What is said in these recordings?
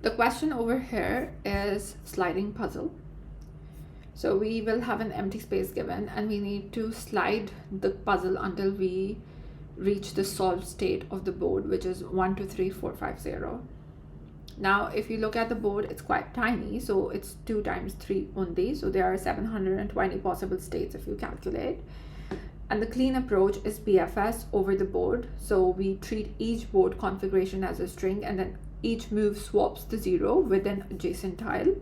The question over here is sliding puzzle. So we will have an empty space given and we need to slide the puzzle until we reach the solved state of the board, which is 123450. Now, if you look at the board, it's quite tiny, so it's 2 times 3 only. So there are 720 possible states if you calculate. And the clean approach is BFS over the board. So we treat each board configuration as a string, and then each move swaps the 0 with an adjacent tile.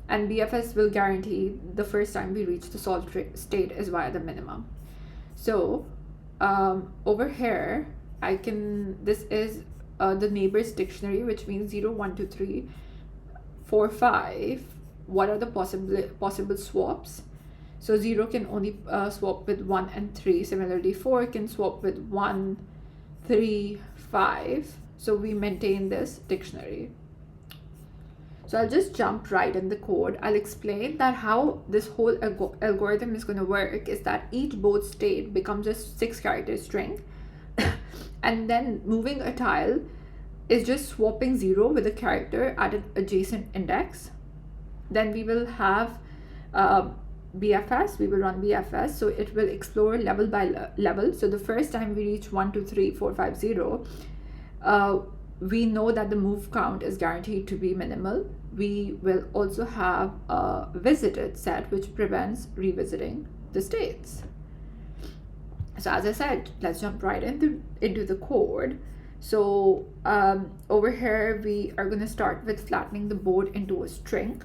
And BFS will guarantee the first time we reach the solved state is via the minimum. So over here, this is the neighbors dictionary, which means 0, 1, 2, 3, 4, 5. What are the possible swaps? So 0 can only swap with 1 and 3. Similarly, 4 can swap with 1, 3, 5. So we maintain this dictionary. So I'll just jump right in the code. I'll explain that how this whole algorithm is going to work is that each board state becomes a 6-character string. And then moving a tile is just swapping 0 with a character at an adjacent index. Then we will have BFS. We will run BFS. So it will explore level by level. So the first time we reach 1, 2, 3, 4, 5, 0, we know that the move count is guaranteed to be minimal. We will also have a visited set, which prevents revisiting the states. So as I said, let's jump right into the code. So over here, we are going to start with flattening the board into a string.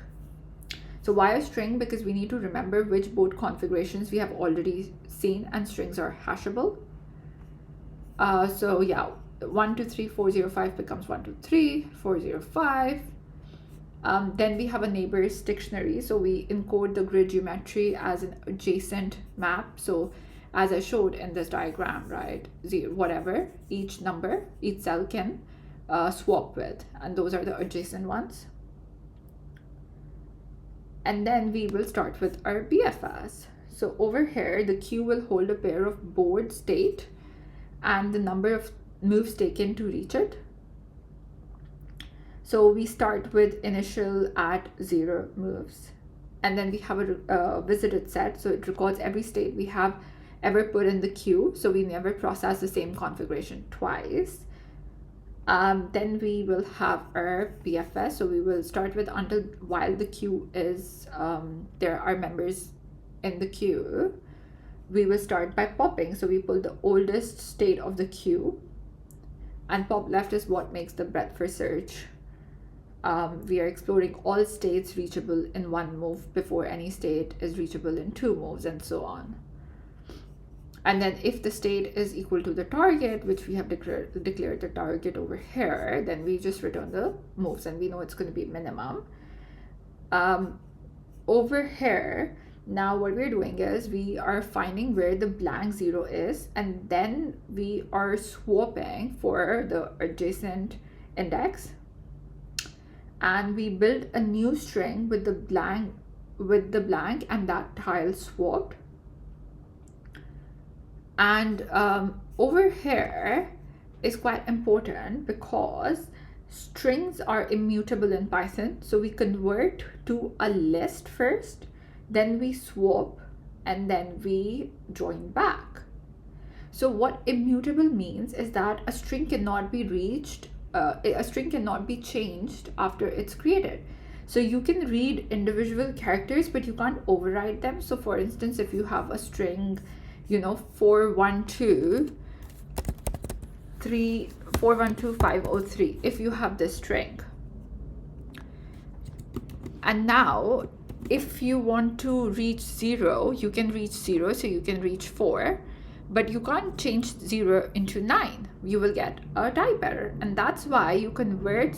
So why a string? Because we need to remember which board configurations we have already seen, and strings are hashable. So yeah, 1, 2, 3, 4, 0, 5 becomes 1, 2, 3, 4, 0, 5. Then we have a neighbors dictionary. So we encode the grid geometry as an adjacent map. So as I showed in this diagram, right, whatever each cell can swap with, and those are the adjacent ones. And then we will start with our BFS. So over here, the queue will hold a pair of board state and the number of moves taken to reach it. So we start with initial at 0 moves, and then we have a visited set. So it records every state we have ever put in the queue, so we never process the same configuration twice. Then we will have our BFS. So we will start with until while the queue is there are members in the queue. We will start by popping. So we pull the oldest state of the queue, and pop left is what makes the breadth for search. We are exploring all states reachable in 1 move before any state is reachable in 2 moves, and so on. And then if the state is equal to the target, which we have declared the target over here, then we just return the moves, and we know it's going to be minimum. Over here, now what we're doing is we are finding where the blank 0 is, and then we are swapping for the adjacent index, and we build a new string with the blank and that tile swapped. And over here is quite important because strings are immutable in Python. So we convert to a list first, then we swap, and then we join back. So what immutable means is that a string cannot be changed after it's created. So you can read individual characters, but you can't override them. So for instance, if you have a string, 412503, if you have this string, and now if you want to reach 0, you can reach 0, so you can reach 4, but you can't change 0 into 9. You will get a type error, and that's why you convert.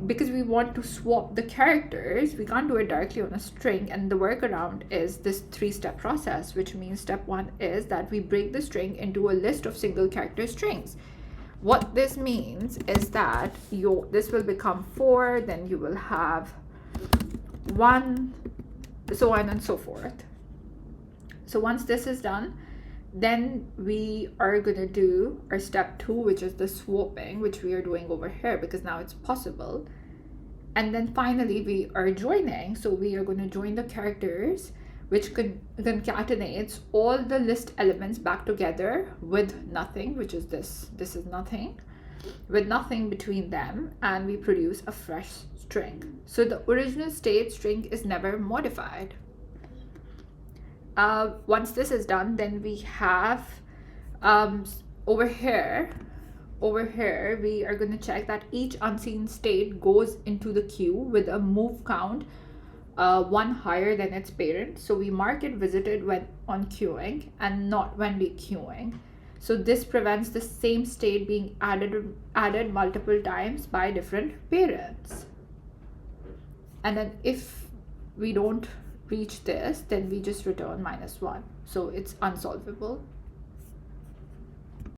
Because we want to swap the characters, we can't do it directly on a string, and the workaround is this 3-step process, which means step 1 is that we break the string into a list of single character strings. What this means is that this will become 4, then you will have 1, so on and so forth. So once this is done, then we are going to do our step 2, which is the swapping, which we are doing over here because now it's possible. And then finally we are joining, so we are going to join the characters, which concatenates all the list elements back together with nothing, which is this is nothing, with nothing between them, and we produce a fresh string. So the original state string is never modified. Once this is done, then we have over here we are going to check that each unseen state goes into the queue with a move count one higher than its parent. So we mark it visited when on queuing and not when dequeuing. So this prevents the same state being added multiple times by different parents. And then if we don't reach this, then we just return -1. So it's unsolvable.